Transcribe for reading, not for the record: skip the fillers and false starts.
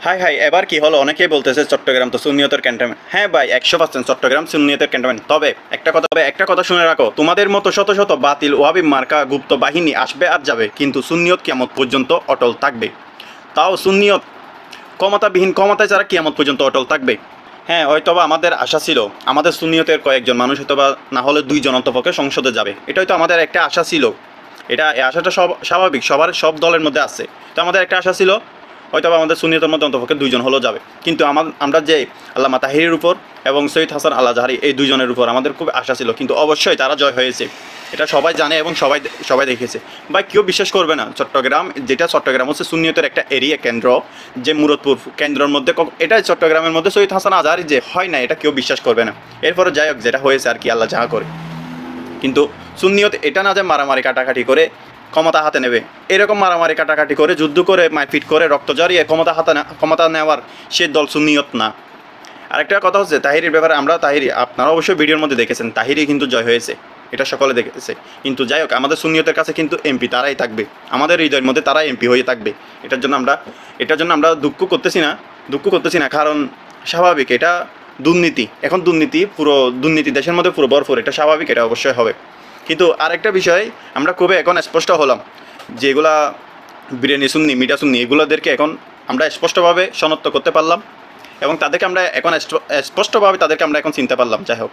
High high, এবার কি হলো? অনেকেই বলতেছে চট্টগ্রাম তো সুন্নিয়তের ক্যান্টনমেন্ট। হ্যাঁ ভাই, 100% চট্টগ্রাম সুন্নিয়তের ক্যান্টনমেন্ট। তবে একটা কথা শুনে রাখো, তোমাদের মতো শত শত বাতিল ওয়াহাবি মার্কা গুপ্ত বাহিনী আসবে আর যাবে, কিন্তু সুন্নিয়ত কিয়ামত পর্যন্ত অটল থাকবে। তাও সুন্নিয়ত ক্ষমতাবিহীন, ক্ষমতায় যারা কিয়ামত পর্যন্ত অটল থাকবে। হ্যাঁ, হয়তোবা আমাদের আশা ছিল আমাদের সুন্নিয়তের কয়েকজন মানুষ হয়তোবা না হলে 2 জন অন্তপক্ষে সংসদে যাবে, এটা হয়তো আমাদের একটা আশা ছিল। এই আশাটা স্বাভাবিক, সব দলের মধ্যে আছে। তো আমাদের একটা আশা ছিল হয়তো আমাদের সুন্নিয়তের মধ্যে অন্তপক্ষে 2 জন হলেও যাবে। কিন্তু আমরা যে আল্লামা তাহিরের উপর এবং সৈয়দ হাসান আল আজহারি, এই 2 জনের উপর আমাদের খুব আশা ছিল, কিন্তু অবশ্যই তারা জয় হয়েছে। এটা সবাই জানে এবং সবাই দেখেছে। বা কেউ বিশ্বাস করবে না, চট্টগ্রাম হচ্ছে সুন্নিয়তের একটা এরিয়া কেন্দ্র, যে মুরাদপুর কেন্দ্রের মধ্যে এটা চট্টগ্রামের মধ্যে সৈয়দ হাসান আজহারি যে হয় না, এটা কেউ বিশ্বাস করবে না। এরপরে যাই হোক, যেটা হয়েছে আর কি, আল্লাহ যাহা করে। কিন্তু সুন্নিয়ত এটা না যে মারামারি কাটাকাটি করে ক্ষমতা হাতে নেবে। এরকম মারামারি কাটাকাটি করে, যুদ্ধ করে, মারপিট করে, রক্ত জড়িয়ে ক্ষমতা নেওয়ার সে দল সুন্নিয়ত না। আরেকটা কথা হচ্ছে তাহিরির ব্যাপারে, আপনারা অবশ্যই ভিডিওর মধ্যে দেখেছেন, তাহিরি কিন্তু জয় হয়েছে, এটা সকলে দেখেছে। কিন্তু যাই হোক, আমাদের সুন্নিয়তের কাছে কিন্তু এমপি তারাই থাকবে, আমাদের হৃদয়ের মধ্যে তারাই এমপি হয়ে থাকবে। এটার জন্য আমরা দুঃখ করতেছি না, কারণ স্বাভাবিক, এটা দুর্নীতি, এখন পুরো দুর্নীতি দেশের মধ্যে পুরো ভরপুর, এটা স্বাভাবিক, এটা অবশ্যই হবে। কিন্তু আরেকটা বিষয়, আমরা খুবই এখন স্পষ্ট হলাম, যেগুলা বিরিয়ানি সুন্নি, মিঠা সুন্নি, এগুলোদেরকে এখন আমরা স্পষ্টভাবে শনাক্ত করতে পারলাম, এবং তাদেরকে আমরা এখন স্পষ্টভাবে তাদেরকে আমরা এখন চিনতে পারলাম। যাই হোক।